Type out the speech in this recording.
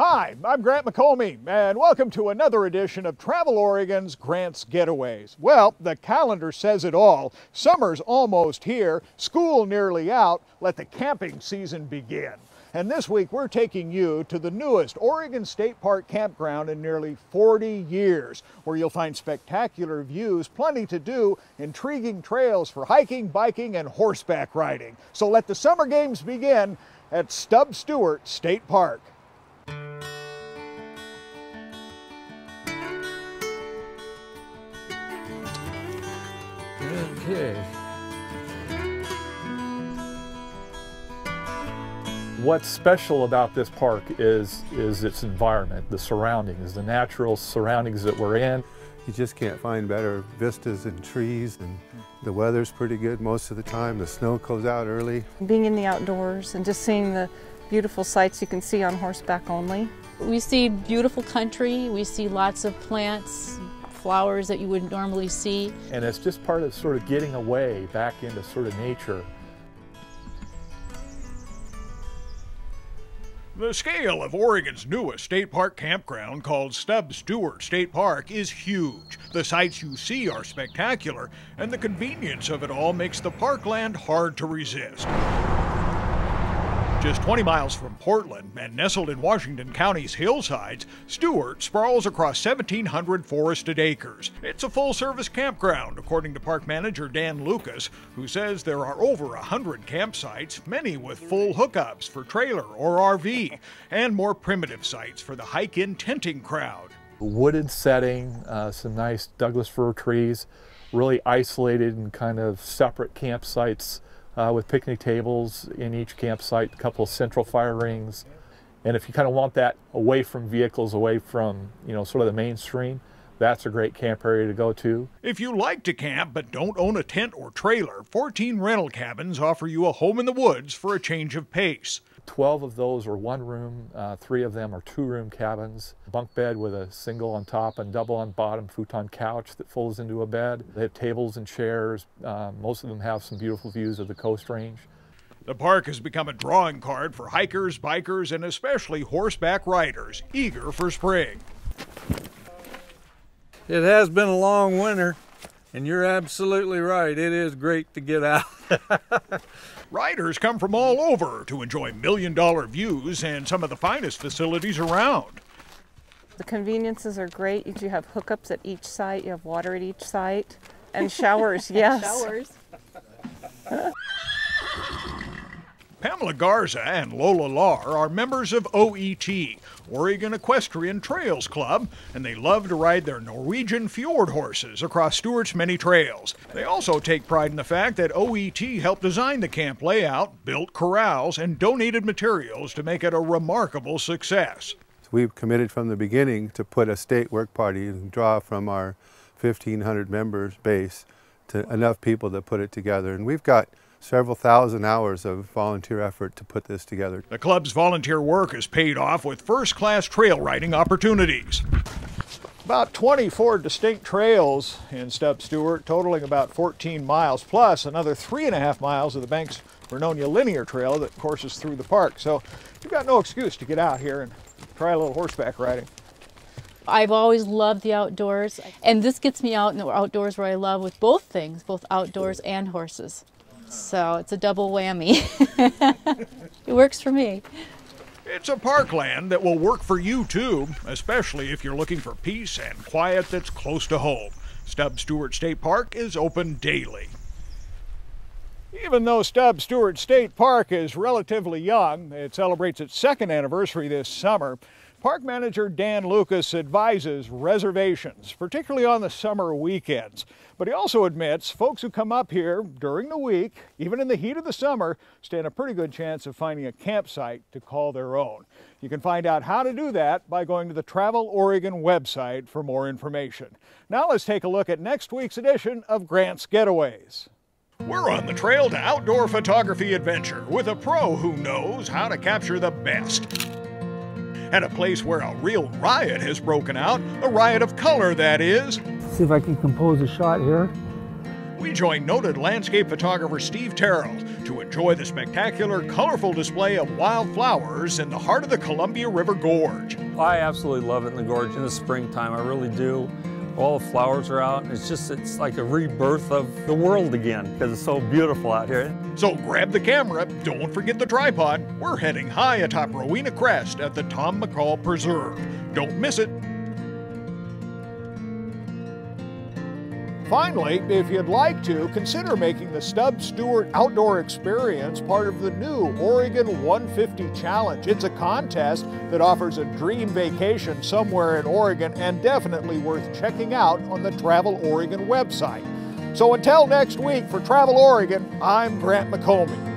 Hi, I'm Grant McComey, and welcome to another edition of Travel Oregon's Grant's Getaways. Well, the calendar says it all. Summer's almost here, school nearly out, let the camping season begin. And this week we're taking you to the newest Oregon State Park Campground in nearly 40 years, where you'll find spectacular views, plenty to do, intriguing trails for hiking, biking, and horseback riding. So let the summer games begin at Stub Stewart State Park. Okay. What's special about this park is its environment, the surroundings, the natural surroundings that we're in. You just can't find better vistas and trees, and the weather's pretty good most of the time. The snow goes out early. Being in the outdoors and just seeing the beautiful sights you can see on horseback only. We see beautiful country, we see lots of plants, flowers that you wouldn't normally see. And it's just part of sort of getting away back into sort of nature. The scale of Oregon's newest state park campground, called Stub Stewart State Park, is huge. The sights you see are spectacular, and the convenience of it all makes the parkland hard to resist. Just 20 miles from Portland and nestled in Washington County's hillsides, Stewart sprawls across 1,700 forested acres. It's a full-service campground, according to park manager Dan Lucas, who says there are over 100 campsites, many with full hookups for trailer or RV, and more primitive sites for the hike-in tenting crowd. Wooded setting, some nice Douglas fir trees, really isolated and kind of separate campsites. With picnic tables in each campsite, a couple of central fire rings. And if you kind of want that away from vehicles, away from, sort of the mainstream, that's a great camp area to go to. If you like to camp but don't own a tent or trailer, 14 rental cabins offer you a home in the woods for a change of pace. 12 of those are one room, 3 of them are 2-room cabins. Bunk bed with a single on top and double on bottom futon couch that folds into a bed. They have tables and chairs. Most of them have some beautiful views of the Coast Range. The park has become a drawing card for hikers, bikers, and especially horseback riders, eager for spring. It has been a long winter, and you're absolutely right. It is great to get out. Riders come from all over to enjoy million-dollar views and some of the finest facilities around. The conveniences are great. You have hookups at each site, you have water at each site, and showers, yes. Showers. Pamela Garza and Lola Lar are members of OET, Oregon Equestrian Trails Club, and they love to ride their Norwegian fjord horses across Stewart's many trails. They also take pride in the fact that OET helped design the camp layout, built corrals, and donated materials to make it a remarkable success. We've committed from the beginning to put a state work party and draw from our 1,500 members base to enough people to put it together. And we've got several thousand hours of volunteer effort to put this together. The club's volunteer work has paid off with first-class trail riding opportunities. About 24 distinct trails in Stub Stewart, totaling about 14 miles, plus another 3.5 miles of the Banks Vernonia Linear Trail that courses through the park. So you've got no excuse to get out here and try a little horseback riding. I've always loved the outdoors, and this gets me out in the outdoors where I love with both things, both outdoors and horses. So it's a double whammy. It works for me. It's a parkland that will work for you too, especially if you're looking for peace and quiet that's close to home. Stub Stewart State Park is open daily. Even though Stub Stewart State Park is relatively young, it celebrates its 2nd anniversary this summer. Park manager Dan Lucas advises reservations, particularly on the summer weekends. But he also admits folks who come up here during the week, even in the heat of the summer, stand a pretty good chance of finding a campsite to call their own. You can find out how to do that by going to the Travel Oregon website for more information. Now let's take a look at next week's edition of Grant's Getaways. We're on the trail to outdoor photography adventure with a pro who knows how to capture the best. At a place where a real riot has broken out, a riot of color, that is. See if I can compose a shot here. We join noted landscape photographer Steve Terrell to to enjoy the spectacular, colorful display of wildflowers in the heart of the Columbia River Gorge. I absolutely love it in the gorge in the springtime, I really do. All the flowers are out, and it's like a rebirth of the world again because it's so beautiful out here. So grab the camera, don't forget the tripod. We're heading high atop Rowena Crest at the Tom McCall Preserve. Don't miss it. Finally, if you'd like to, consider making the Stub Stewart Outdoor Experience part of the new Oregon 150 Challenge. It's a contest that offers a dream vacation somewhere in Oregon and definitely worth checking out on the Travel Oregon website. So until next week for Travel Oregon, I'm Grant McComie.